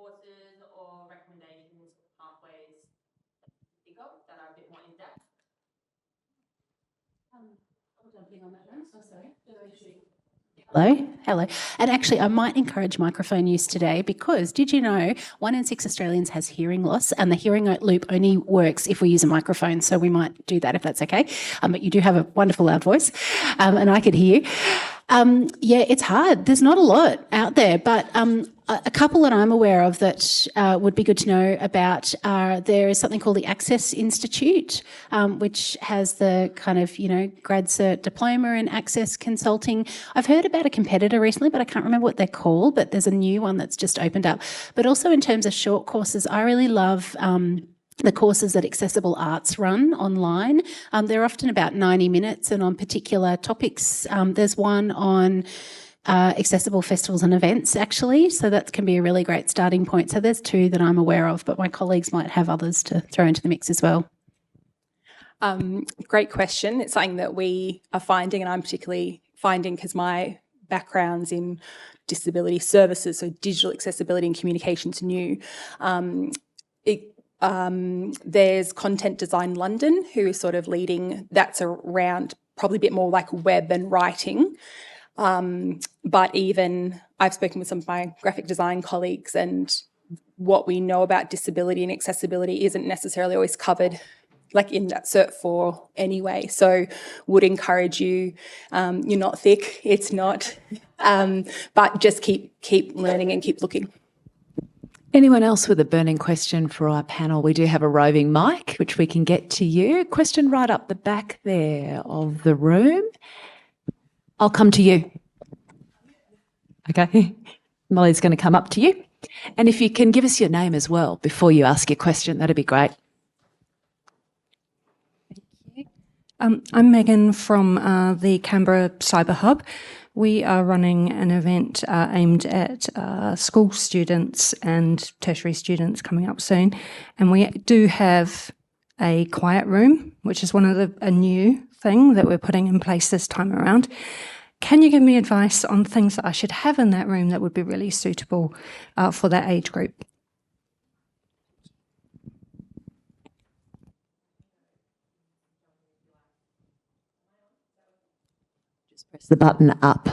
courses or recommendations, pathways that you think of that are a bit more in depth? Jumping on that one. Oh, sorry. Hello. And actually, I might encourage microphone use today because did you know 1 in 6 Australians has hearing loss, and the hearing loop only works if we use a microphone, so we might do that if that's okay. But you do have a wonderful loud voice, and I could hear you. Yeah, it's hard. There's not a lot out there, but a couple that I'm aware of that would be good to know about are there is something called the Access Institute, which has the kind of, grad cert diploma in access consulting. I've heard about a competitor recently, but I can't remember what they're called, but there's a new one that's just opened up. But also in terms of short courses, I really love the courses that Accessible Arts run online. They're often about 90 minutes and on particular topics. There's one on accessible festivals and events, actually, so that can be a really great starting point. So there's 2 that I'm aware of, but my colleagues might have others to throw into the mix as well. Great question. It's something that we are finding, and I'm particularly finding because my background's in disability services, so digital accessibility and communications new. There's Content Design London, who is sort of leading, that's around probably a bit more like web and writing. But even I've spoken with some of my graphic design colleagues, and what we know about disability and accessibility isn't necessarily always covered like in that Cert 4 anyway. So would encourage you, you're not thick, it's not, but just keep learning and keep looking. Anyone else with a burning question for our panel? We do have a roving mic, which we can get to you. Question right up the back there of the room. I'll come to you. Okay. Molly's going to come up to you. And if you can give us your name as well before you ask your question, that'd be great. Thank you. I'm Megan from the Canberra Cyber Hub. We are running an event aimed at school students and tertiary students coming up soon. And we do have a quiet room, which is a new thing that we're putting in place this time around. Can you give me advice on things that I should have in that room that would be really suitable for that age group? Just press the button up.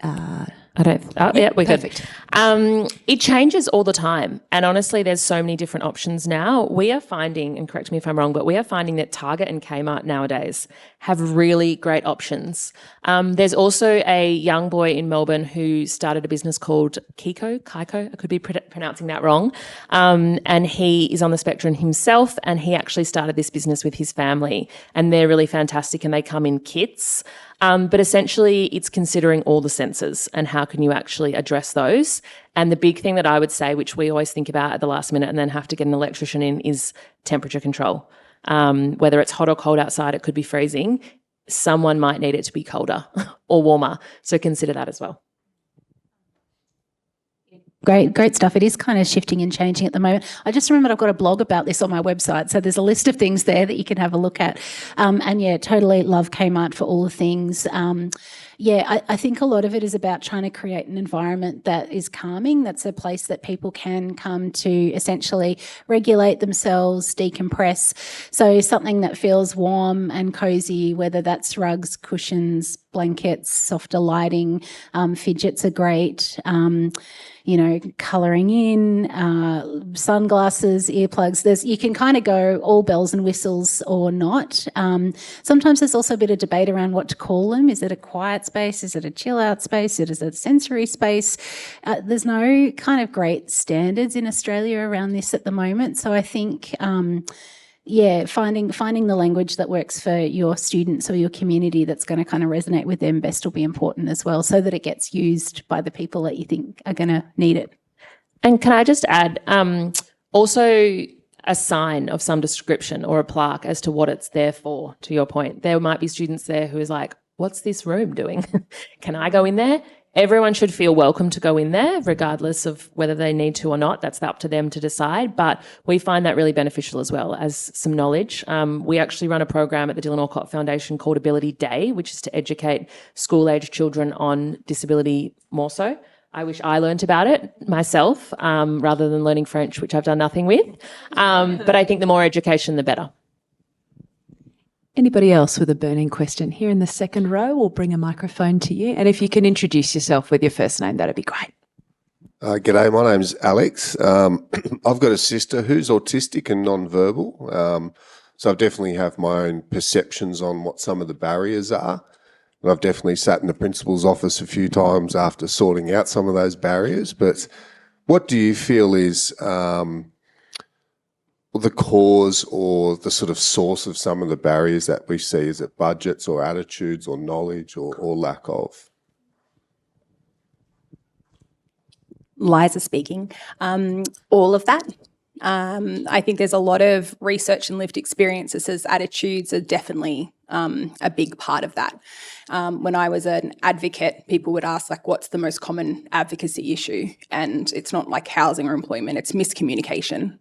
Yeah, we're perfect. Good. It changes all the time. And honestly, there's so many different options now. We are finding, and correct me if I'm wrong, but we are finding that Target and Kmart nowadays have really great options. There's also a young boy in Melbourne who started a business called Kaiko, I could be pronouncing that wrong. And he is on the spectrum himself, and he actually started this business with his family. And they're really fantastic, and they come in kits. But essentially, it's considering all the senses and how can you actually address those. And the big thing that I would say, which we always think about at the last minute and then have to get an electrician in, is temperature control. Whether it's hot or cold outside, it could be freezing. Someone might need it to be colder or warmer. So consider that as well. Great stuff. It is kind of shifting and changing at the moment. I just remembered I've got a blog about this on my website, so there's a list of things there that you can have a look at. And yeah, totally love Kmart for all the things. I think a lot of it is about trying to create an environment that is calming. That's a place that people can come to essentially regulate themselves, decompress. So something that feels warm and cozy, whether that's rugs, cushions, blankets, softer lighting, fidgets are great. Colouring in, sunglasses, earplugs. You can kind of go all bells and whistles or not. Sometimes there's also a bit of debate around what to call them. Is it a quiet space? Is it a chill out space? Is it a sensory space? There's no kind of great standards in Australia around this at the moment. So I think finding the language that works for your students or your community that's going to kind of resonate with them best will be important as well, so that it gets used by the people that you think are going to need it. And can I just add, also a sign of some description or a plaque as to what it's there for, to your point. There might be students there who is like, what's this room doing? Can I go in there? Everyone should feel welcome to go in there, regardless of whether they need to or not. That's up to them to decide. But we find that really beneficial as well as some knowledge. We actually run a program at the Dylan Alcott Foundation called Ability Day, which is to educate school-age children on disability more so. I wish I learnt about it myself rather than learning French, which I've done nothing with. But I think the more education, the better. Anybody else with a burning question? Here in the second row, we'll bring a microphone to you. And if you can introduce yourself with your first name, that'd be great. G'day, my name's Alex. I've got a sister who's autistic and non-verbal. So I definitely have my own perceptions on what some of the barriers are. And I've definitely sat in the principal's office a few times after sorting out some of those barriers. But what do you feel is the cause or the sort of source of some of the barriers that we see? Is it budgets or attitudes or knowledge or lack of? Liza speaking. All of that. I think there's a lot of research and lived experience that says attitudes are definitely a big part of that. When I was an advocate, people would ask, like, what's the most common advocacy issue? And it's not like housing or employment, it's miscommunication.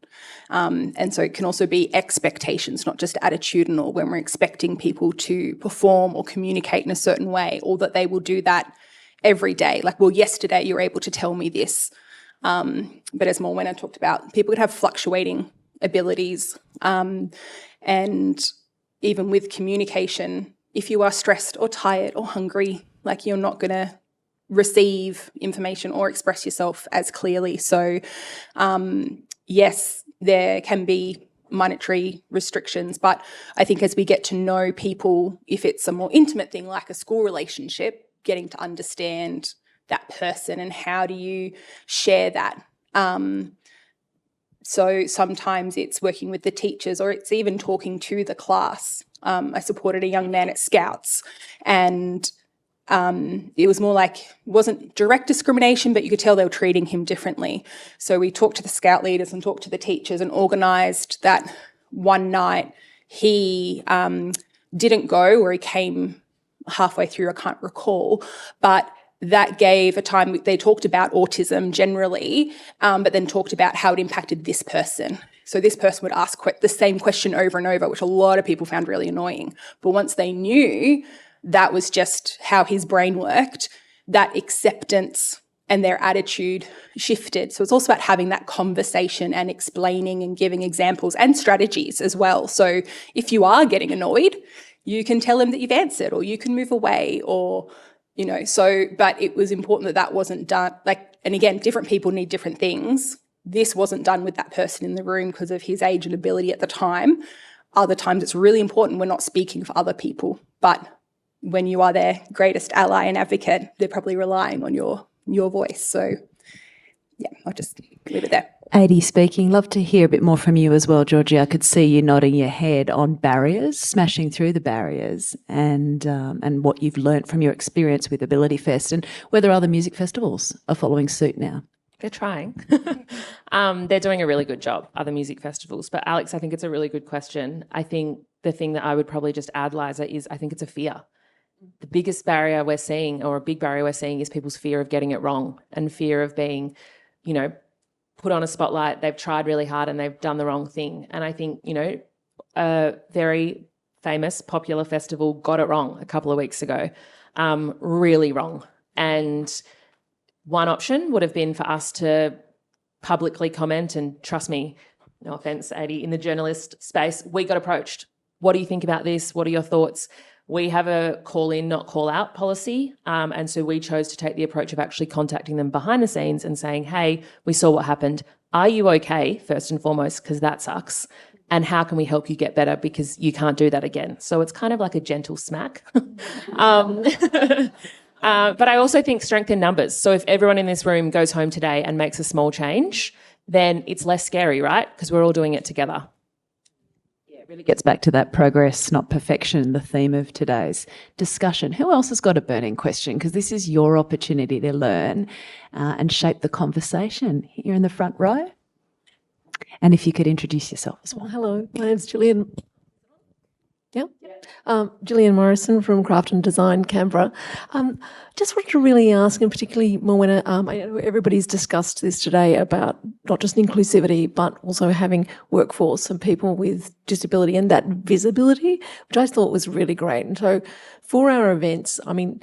And so it can also be expectations, not just attitudinal, when we're expecting people to perform or communicate in a certain way, or that they will do that every day. Like, well, yesterday you were able to tell me this. But as Morwenna talked about, people could have fluctuating abilities. And even with communication, if you are stressed or tired or hungry, like, you're not going to receive information or express yourself as clearly. So, yes, there can be monetary restrictions, but I think as we get to know people, if it's a more intimate thing like a school relationship, getting to understand that person and how do you share that. So sometimes it's working with the teachers, or it's even talking to the class. I supported a young man at Scouts, and it was more like, it wasn't direct discrimination, but you could tell they were treating him differently. So we talked to the Scout leaders and talked to the teachers and organised that one night he didn't go, or he came halfway through, I can't recall, but that gave a time they talked about autism generally, but then talked about how it impacted this person. So this person would ask the same question over and over, which a lot of people found really annoying. But once they knew that was just how his brain worked, that acceptance and their attitude shifted. So it's also about having that conversation and explaining and giving examples and strategies as well. So if you are getting annoyed, you can tell him that you've answered, or you can move away, or, you know, so, but it was important that that wasn't done. Like, and again, different people need different things. This wasn't done with that person in the room because of his age and ability at the time. Other times it's really important we're not speaking for other people, but when you are their greatest ally and advocate, they're probably relying on your voice. So yeah, I'll just leave it there. Adi speaking. Love to hear a bit more from you as well, Georgie. I could see you nodding your head on barriers, smashing through the barriers, and what you've learnt from your experience with Ability Fest, and whether other music festivals are following suit now. They're trying. They're doing a really good job, other music festivals. But Alex, I think it's a really good question. I think the thing that I would probably just add, Liza, is I think it's a fear. The biggest barrier we're seeing, or a big barrier we're seeing, is people's fear of getting it wrong and fear of being, you know, put on a spotlight. They've tried really hard and they've done the wrong thing. And I think, you know, a very famous, popular festival got it wrong a couple of weeks ago, really wrong. And one option would have been for us to publicly comment, and trust me, no offence, Adi, in the journalist space, we got approached. What do you think about this? What are your thoughts? We have a call-in, not call-out policy, and so we chose to take the approach of actually contacting them behind the scenes and saying, hey, we saw what happened. Are you okay, first and foremost, because that sucks, and how can we help you get better because you can't do that again? So it's kind of like a gentle smack. But I also think strength in numbers. So if everyone in this room goes home today and makes a small change, then it's less scary, right? Because we're all doing it together. Really gets back to that progress, not perfection, the theme of today's discussion. Who else has got a burning question? Because this is your opportunity to learn and shape the conversation. Here in the front row. And if you could introduce yourself as well. Hello, my name's Gillian. Yeah. Gillian Morrison from Craft and Design, Canberra. Just wanted to really ask, and particularly Morwenna, I know everybody's discussed this today about not just inclusivity, but also having workforce and people with disability and that visibility, which I thought was really great. And so for our events, I mean,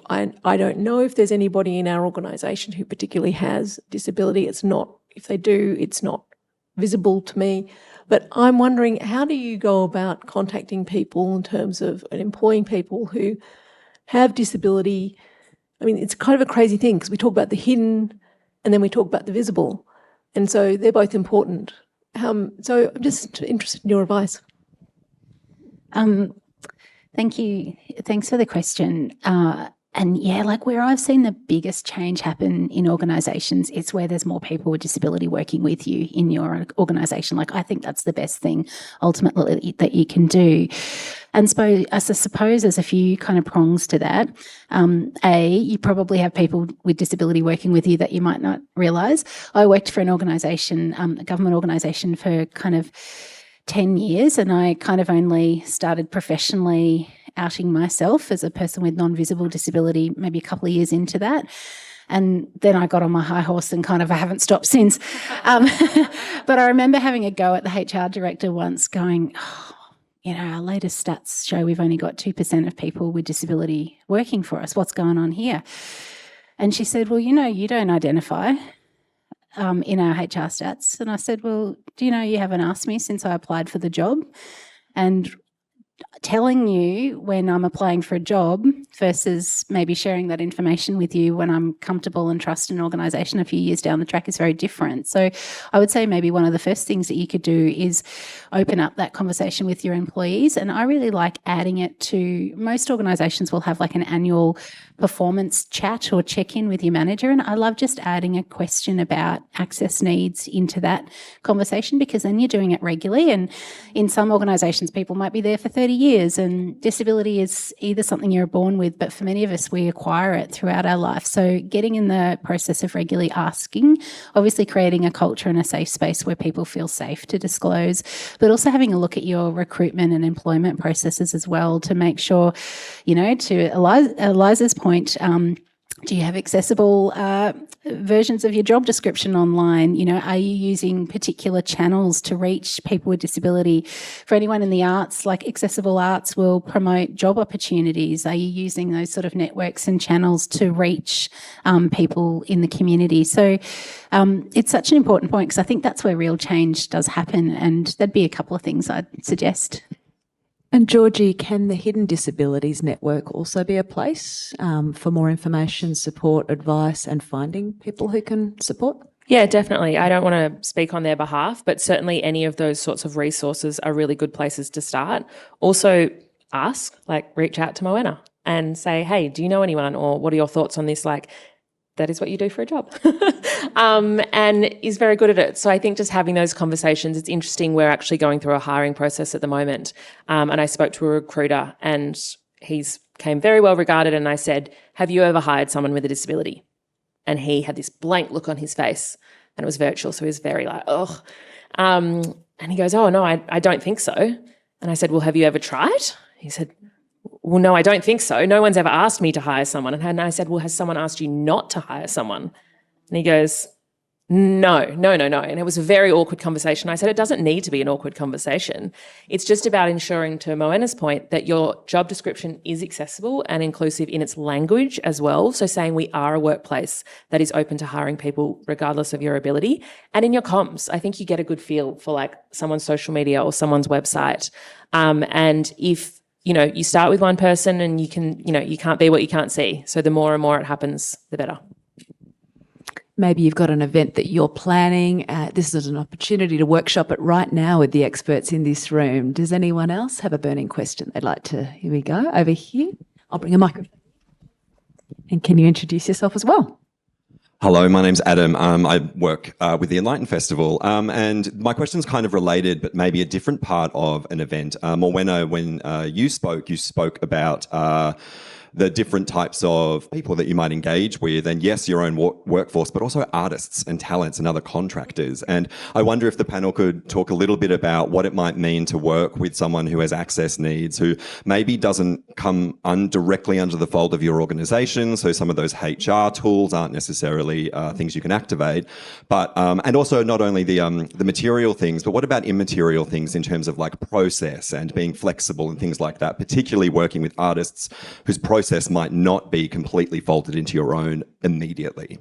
I don't know if there's anybody in our organisation who particularly has disability. It's not, if they do, it's not visible to me. But I'm wondering, how do you go about contacting people in terms of employing people who have disability? I mean, it's kind of a crazy thing because we talk about the hidden and then we talk about the visible. And so they're both important. So I'm just interested in your advice. Thank you. Thanks for the question. And yeah, like where I've seen the biggest change happen in organisations, it's where there's more people with disability working with you in your organisation. Like I think that's the best thing ultimately that you can do. And so I suppose there's a few kind of prongs to that. You probably have people with disability working with you that you might not realise. I worked for an organisation, a government organisation for kind of 10 years, and I kind of only started professionally outing myself as a person with non-visible disability maybe a couple of years into that. And then I got on my high horse and kind of I haven't stopped since. But I remember having a go at the HR director once going, our latest stats show we've only got 2% of people with disability working for us. What's going on here? And she said, well, you don't identify in our HR stats. And I said, well, do you know you haven't asked me since I applied for the job? And telling you when I'm applying for a job versus maybe sharing that information with you when I'm comfortable and trust an organisation a few years down the track is very different. So I would say maybe one of the first things that you could do is open up that conversation with your employees. And I really like adding it to, most organisations will have like an annual performance chat or check-in with your manager. And I love just adding a question about access needs into that conversation because then you're doing it regularly. And in some organisations, people might be there for 30 years and disability is either something you're born with, but for many of us, we acquire it throughout our life. So getting in the process of regularly asking, obviously creating a culture and a safe space where people feel safe to disclose, but also having a look at your recruitment and employment processes as well to make sure, to Eliza's point, do you have accessible versions of your job description online? Are you using particular channels to reach people with disability? For anyone in the arts, like Accessible Arts will promote job opportunities. Are you using those sort of networks and channels to reach people in the community? So it's such an important point because I think that's where real change does happen, and there'd be a couple of things I'd suggest. And Georgie, can the Hidden Disabilities Network also be a place for more information, support, advice and finding people who can support? Yeah, definitely. I don't want to speak on their behalf, but certainly any of those sorts of resources are really good places to start. Also reach out to Morwenna and say, hey, do you know anyone, or what are your thoughts on this? Like, that is what you do for a job and is very good at it. So I think just having those conversations, it's interesting. We're actually going through a hiring process at the moment. And I spoke to a recruiter and he's came very well regarded. And I said, have you ever hired someone with a disability? And he had this blank look on his face and it was virtual. So he was very like, oh. And he goes, oh, no, I don't think so. And I said, well, have you ever tried? He said, well, no, I don't think so. No one's ever asked me to hire someone. And I said, well, has someone asked you not to hire someone? And he goes, no. And it was a very awkward conversation. I said, it doesn't need to be an awkward conversation. It's just about ensuring, to Morwenna's point, that your job description is accessible and inclusive in its language as well. So saying we are a workplace that is open to hiring people regardless of your ability. And in your comms, I think you get a good feel for like someone's social media or someone's website. And if you start with one person and you can't be what you can't see. So the more and more it happens, the better. Maybe you've got an event that you're planning. This is an opportunity to workshop it right now with the experts in this room. Does anyone else have a burning question they'd like to? Here we go, over here. I'll bring a microphone. And can you introduce yourself as well? Hello, my name's Adam. I work with the Enlightened Festival, and my question's kind of related, but maybe a different part of an event. Morwenna, when you spoke about the different types of people that you might engage with, and yes, your own workforce, but also artists and talents and other contractors. And I wonder if the panel could talk a little bit about what it might mean to work with someone who has access needs, who maybe doesn't come directly under the fold of your organisation. So some of those HR tools aren't necessarily things you can activate, but and also not only the material things, but what about immaterial things in terms of like process and being flexible and things like that, particularly working with artists whose process might not be completely folded into your own immediately.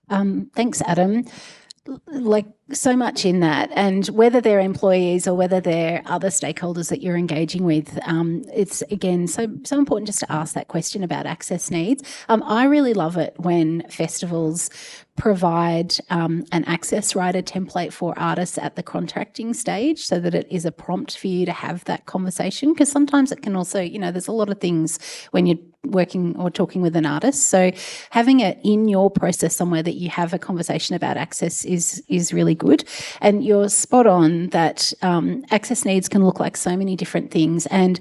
Thanks, Adam. Like so much in that, and whether they're employees or whether they're other stakeholders that you're engaging with, it's again so important just to ask that question about access needs. I really love it when festivals provide an access rider template for artists at the contracting stage, so that it is a prompt for you to have that conversation, because sometimes it can also, there's a lot of things when you're working or talking with an artist. So having it in your process somewhere that you have a conversation about access is really good. And you're spot on that access needs can look like so many different things. And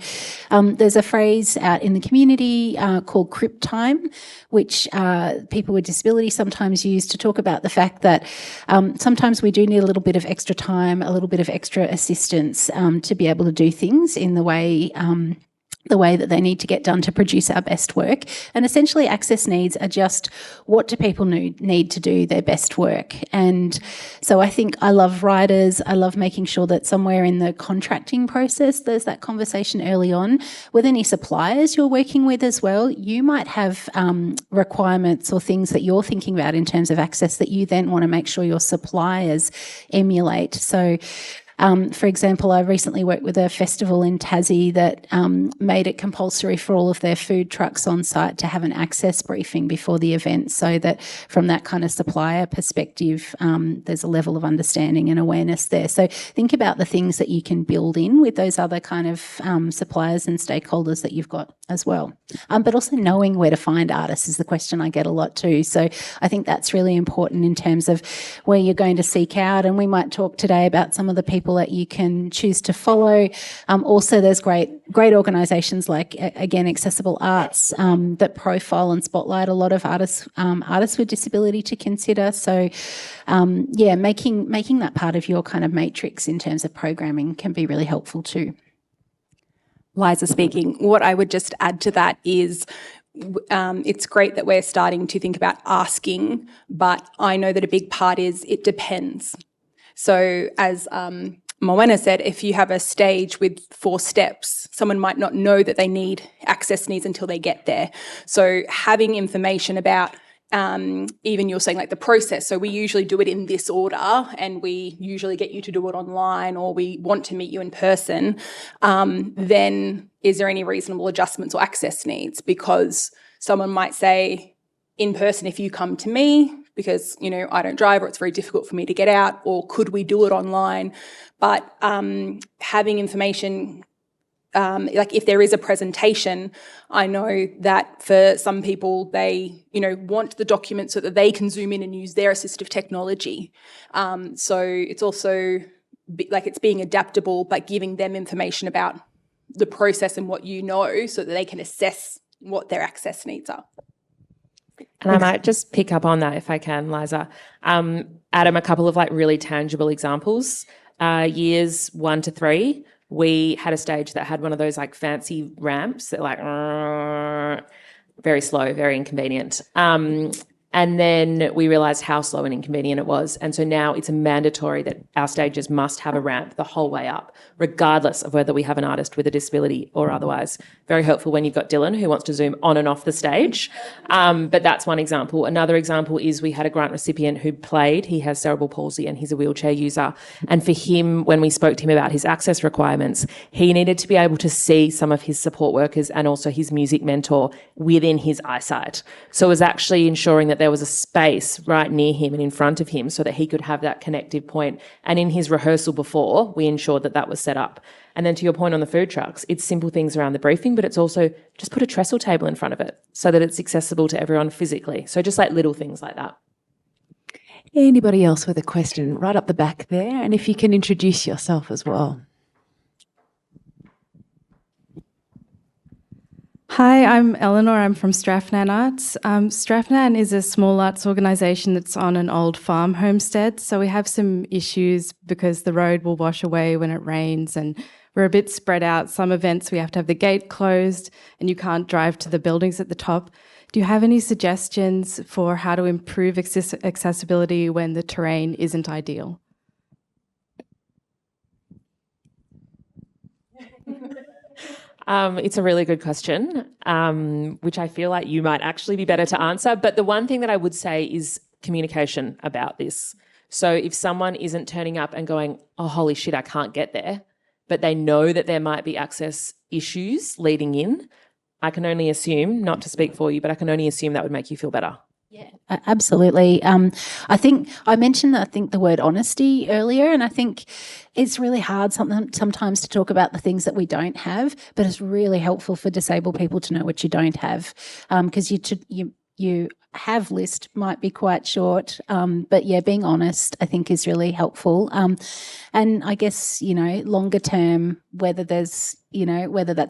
there's a phrase out in the community called crip time, which people with disability sometimes use to talk about the fact that sometimes we do need a little bit of extra time, a little bit of extra assistance to be able to do things in the way that they need to get done to produce our best work. And essentially access needs are just, what do people need to do their best work? And so I think I love riders. I love making sure that somewhere in the contracting process, there's that conversation early on. With any suppliers you're working with as well, you might have requirements or things that you're thinking about in terms of access that you then want to make sure your suppliers emulate. So for example, I recently worked with a festival in Tassie that made it compulsory for all of their food trucks on site to have an access briefing before the event, so that from that kind of supplier perspective, there's a level of understanding and awareness there. So think about the things that you can build in with those other kind of suppliers and stakeholders that you've got as well. But also knowing where to find artists is the question I get a lot too. So I think that's really important in terms of where you're going to seek out. And we might talk today about some of the people that you can choose to follow. Also, there's great organisations like, again, Accessible Arts that profile and spotlight a lot of artists with disability to consider. So, making that part of your kind of matrix in terms of programming can be really helpful too. Liza speaking. What I would just add to that is it's great that we're starting to think about asking, but I know that a big part is it depends. So as Morwenna said, if you have a stage with 4 steps, someone might not know that they need access needs until they get there. So having information about even you're saying like the process, so we usually do it in this order and we usually get you to do it online, or we want to meet you in person, then is there any reasonable adjustments or access needs? Because someone might say, in person, if you come to me, because, I don't drive or it's very difficult for me to get out, or could we do it online? But having information, like if there is a presentation, I know that for some people, they, want the document so that they can zoom in and use their assistive technology. So it's also like it's being adaptable, but giving them information about the process and what so that they can assess what their access needs are. And I might just pick up on that if I can, Liza. Adam, a couple of like really tangible examples. Years 1 to 3, we had a stage that had one of those like fancy ramps that like very slow, very inconvenient. And then we realised how slow and inconvenient it was. And so now it's mandatory that our stages must have a ramp the whole way up, regardless of whether we have an artist with a disability or otherwise. Very helpful when you've got Dylan who wants to zoom on and off the stage. But that's one example. Another example is we had a grant recipient who played. He has cerebral palsy and he's a wheelchair user. And for him, when we spoke to him about his access requirements, he needed to be able to see some of his support workers and also his music mentor within his eyesight. So it was actually ensuring that there was a space right near him and in front of him so that he could have that connective point. And in his rehearsal before, we ensured that that was set up. And then to your point on the food trucks, it's simple things around the briefing, but it's also just put a trestle table in front of it so that it's accessible to everyone physically. So just like little things like that. Anybody else with a question? Right up the back there. And if you can introduce yourself as well. Hi, I'm Eleanor. I'm from Strathnan Arts. Strathnan is a small arts organisation that's on an old farm homestead. So we have some issues because the road will wash away when it rains and we're a bit spread out. Some events we have to have the gate closed and you can't drive to the buildings at the top. Do you have any suggestions for how to improve accessibility when the terrain isn't ideal? It's a really good question, which I feel like you might actually be better to answer. But the one thing that I would say is communication about this. So if someone isn't turning up and going, oh, holy shit, I can't get there, but they know that there might be access issues leading in, I can only assume, not to speak for you, but I can only assume that would make you feel better. Yeah, absolutely. I think I mentioned the word honesty earlier, and I think it's really hard sometimes to talk about the things that we don't have, but it's really helpful for disabled people to know what you don't have, because you have list might be quite short, but yeah, being honest I think is really helpful. And I guess, longer term, whether that's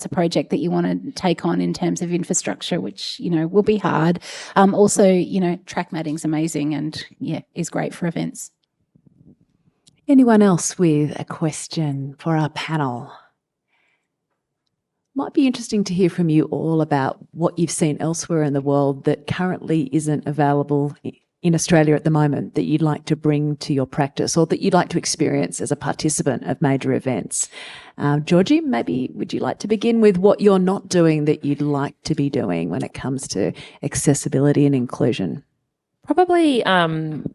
a project that you want to take on in terms of infrastructure, which, will be hard. Also, track matting's amazing and is great for events. Anyone else with a question for our panel? Might be interesting to hear from you all about what you've seen elsewhere in the world that currently isn't available in Australia at the moment that you'd like to bring to your practice or that you'd like to experience as a participant of major events. Georgie, maybe would you like to begin with what you're not doing that you'd like to be doing when it comes to accessibility and inclusion? Probably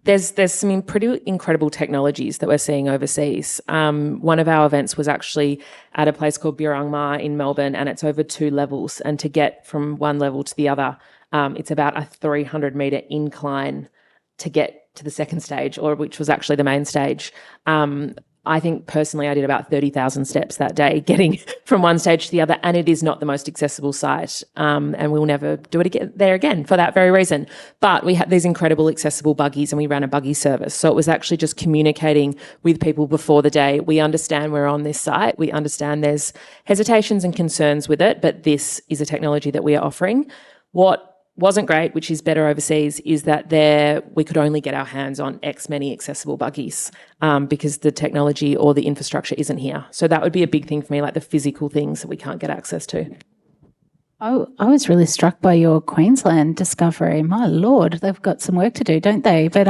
there's some pretty incredible technologies that we're seeing overseas. One of our events was actually at a place called Burang Ma in Melbourne, and it's over 2 levels. And to get from one level to the other, it's about a 300-metre incline to get to the second stage, which was actually the main stage. I think personally I did about 30,000 steps that day getting from one stage to the other, and it is not the most accessible site, and we'll never do it there again for that very reason. But we had these incredible accessible buggies and we ran a buggy service. So it was actually just communicating with people before the day. We understand we're on this site. We understand there's hesitations and concerns with it, but this is a technology that we are offering. What wasn't great, which is better overseas, is that we could only get our hands on X many accessible buggies because the technology or the infrastructure isn't here. So that would be a big thing for me, like the physical things that we can't get access to. Oh, I was really struck by your Queensland discovery. My Lord, they've got some work to do, don't they? But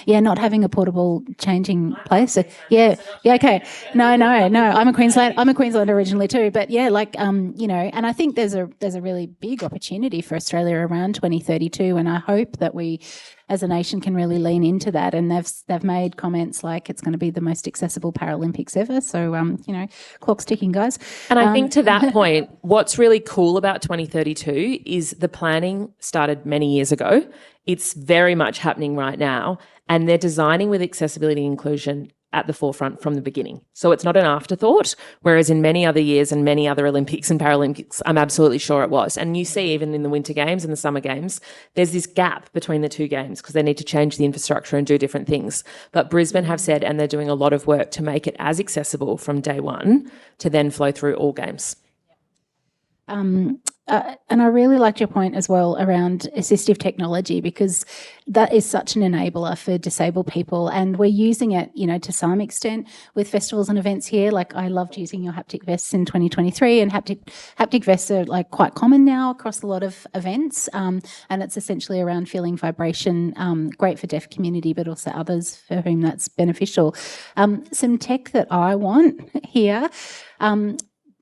not having a portable changing place. Yeah, okay. No. I'm a Queenslander originally too. But yeah, and I think there's a really big opportunity for Australia around 2032, and I hope that we, as a nation, can really lean into that. And they've made comments like it's going to be the most accessible Paralympics ever. So clock's ticking, guys. And I think to that point, what's really cool about 2032 is the planning started many years ago. It's very much happening right now, and they're designing with accessibility and inclusion at the forefront from the beginning. So it's not an afterthought, whereas in many other years and many other Olympics and Paralympics, I'm absolutely sure it was. And you see even in the Winter Games and the Summer Games, there's this gap between the 2 games because they need to change the infrastructure and do different things. But Brisbane have said, and they're doing a lot of work to make it as accessible from day one to then flow through all games. And I really liked your point as well around assistive technology, because that is such an enabler for disabled people, and we're using it, to some with festivals and events here. Like I loved using your haptic vests in 2023, and haptic vests are like quite common now across a lot of events, and it's essentially around feeling vibration, great for deaf community, but also others for whom that's beneficial. Some tech that I want here,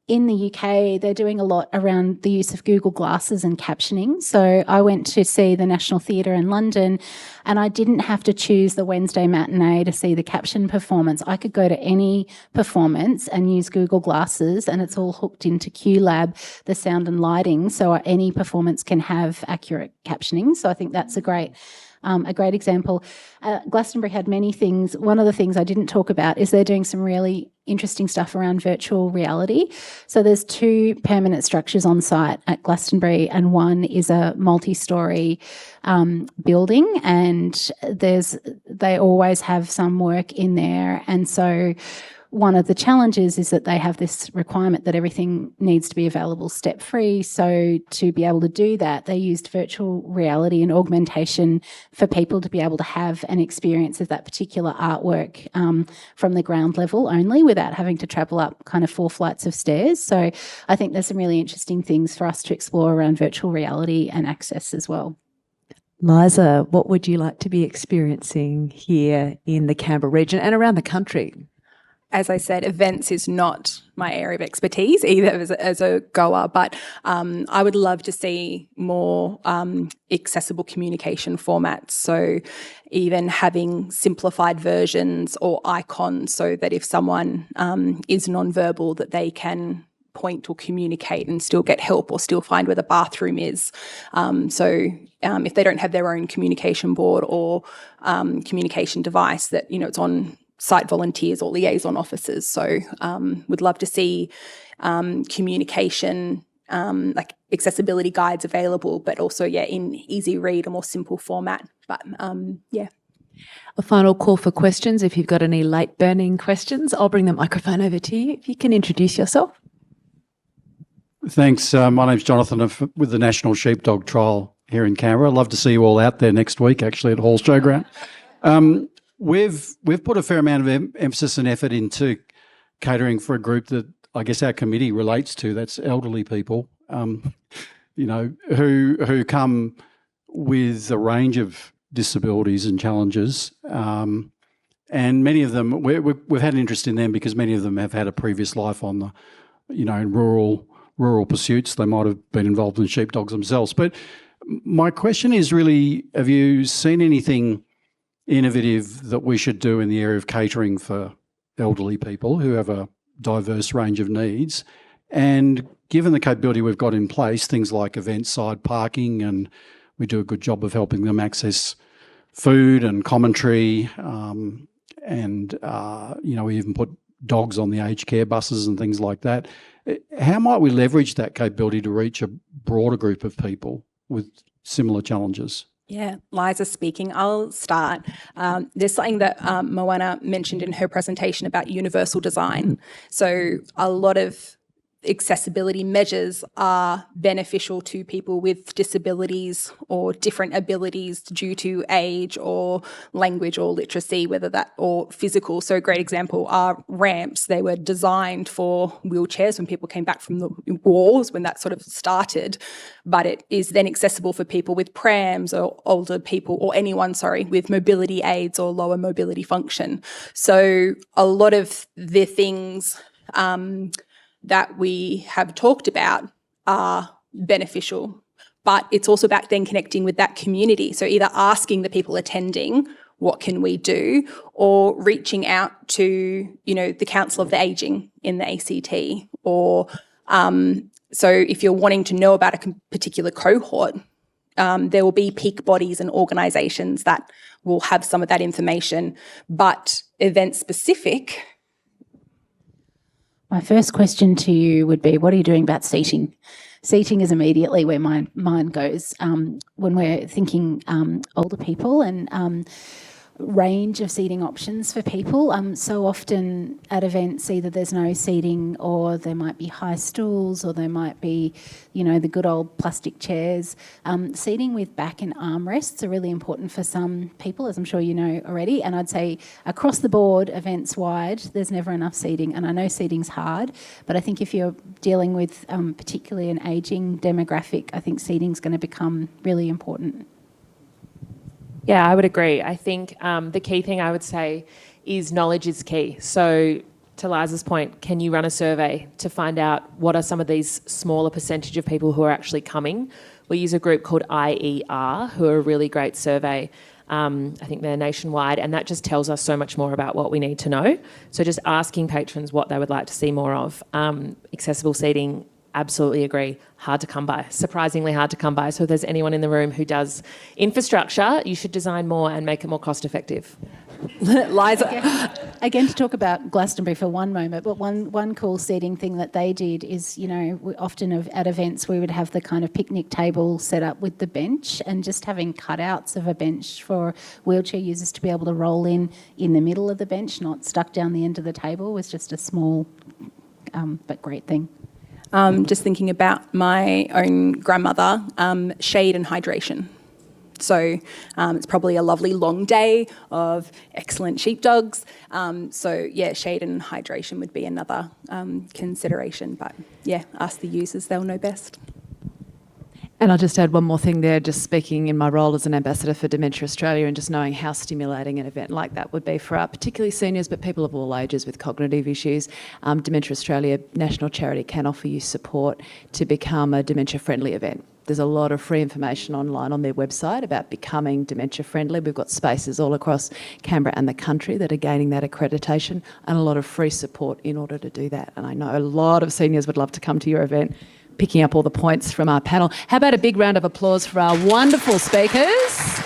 in the UK, they're doing a lot around the use of Google Glasses and captioning. So I went to see the National Theatre in London, and I didn't have to choose the Wednesday matinee to see the caption performance. I could go to any performance and use Google Glasses, and it's all hooked into QLab, the sound and lighting, so any performance can have accurate captioning. So I think that's a great example. Glastonbury had many things. One of the things I didn't talk about is they're doing some really interesting stuff around virtual reality. So there's 2 permanent structures on site at Glastonbury, and one is a multi-storey building, and they always have some work in there. And so one of the challenges is that they have this requirement that everything needs to be available step-free. So to be able to do that, they used virtual reality and augmentation for people to be able to have an experience of that particular artwork from the ground level only, without having to travel up kind of 4 flights of stairs. So I think there's some really interesting things for us to explore around virtual reality and access as well. Liza, what would you like to be experiencing here in the Canberra region and around the country? As I said, events is not my area of expertise either as a goer, but I would love to see more accessible communication formats. So even having simplified versions or icons, so that if someone is nonverbal, that they can point or communicate and still get help or still find where the bathroom is. So if they don't have their own communication board or communication device, that, you know, it's on site volunteers or liaison officers. So would love to see communication, like accessibility guides available, but also, in easy read, a more simple format. But A final call for questions. If you've got any late burning questions, I'll bring the microphone over to you. If you can introduce yourself. Thanks. My name's Jonathan. I'm with the National Sheepdog Trial here in Canberra. I'd love to see you all out there next week, actually, at Hall Showground. We've put a fair amount of emphasis and effort into catering for a group that I guess our committee relates to. That's elderly people, who come with a range of disabilities and challenges. And many of them, we've had an interest in them because many of them have had a previous life on the, in rural pursuits. They might have been involved in sheepdogs themselves. But my question is really, have you seen anything innovative that we should do in the area of catering for elderly people who have a diverse range of needs? And given the capability we've got in place, things like event-side parking, and we do a good job of helping them access food and commentary, we even put dogs on the aged care buses and things like that. How might we leverage that capability to reach a broader group of people with similar challenges? Yeah, Liza speaking. I'll start. There's something that Morwenna mentioned in her presentation about universal design. So a lot of accessibility measures are beneficial to people with disabilities or different abilities due to age or language or literacy, whether that or physical. So a great example are ramps. They were designed for wheelchairs when people came back from the wars, when that sort of started, but it is then accessible for people with prams or older people or anyone, with mobility aids or lower mobility function. So a lot of the things that we have talked about are beneficial, but it's also about then connecting with that community. So either asking the people attending, what can we do, or reaching out to, the Council of the Ageing in the ACT, or so if you're wanting to know about a particular cohort, there will be peak bodies and organisations that will have some of that information, but event-specific. My first question to you would be, what are you doing about seating? Seating is immediately where my mind goes when we're thinking older people and range of seating options for people. So often at events, either there's no seating or there might be high stools or there might be, the good old plastic chairs. Seating with back and armrests are really important for some people, as I'm sure you know already. And I'd say across the board, events wide, there's never enough seating. And I know seating's hard, but I think if you're dealing with particularly an ageing demographic, I think seating's going to become really important. Yeah, I would agree. I think the key thing I would say is knowledge is key. So to Liza's point, can you run a survey to find out what are some of these smaller percentage of people who are actually coming? We use a group called IER, who are a really great survey. I think they're nationwide, and that just tells us so much more about what we need to know. So just asking patrons what they would like to see more of. Accessible seating, absolutely agree, hard to come by, surprisingly hard to come by. So if there's anyone in the room who does infrastructure, you should design more and make it more cost effective. Liza. Again, to talk about Glastonbury for one moment, but one cool seating thing that they did is, we often at events we would have the kind of picnic table set up with the bench, and just having cutouts of a bench for wheelchair users to be able to roll in the middle of the bench, not stuck down the end of the table, was just a small but great thing. Just thinking about my own grandmother, shade and hydration. So it's probably a lovely long day of excellent sheepdogs. Shade and hydration would be another consideration. But ask the users, they'll know best. And I'll just add one more thing there, just speaking in my role as an ambassador for Dementia Australia, and just knowing how stimulating an event like that would be for our particularly seniors, but people of all ages with cognitive issues. Dementia Australia, national charity, can offer you support to become a dementia-friendly event. There's a lot of free information online on their website about becoming dementia friendly. We've got spaces all across Canberra and the country that are gaining that accreditation, and a lot of free support in order to do that. And I know a lot of seniors would love to come to your event, picking up all the points from our panel. How about a big round of applause for our wonderful speakers?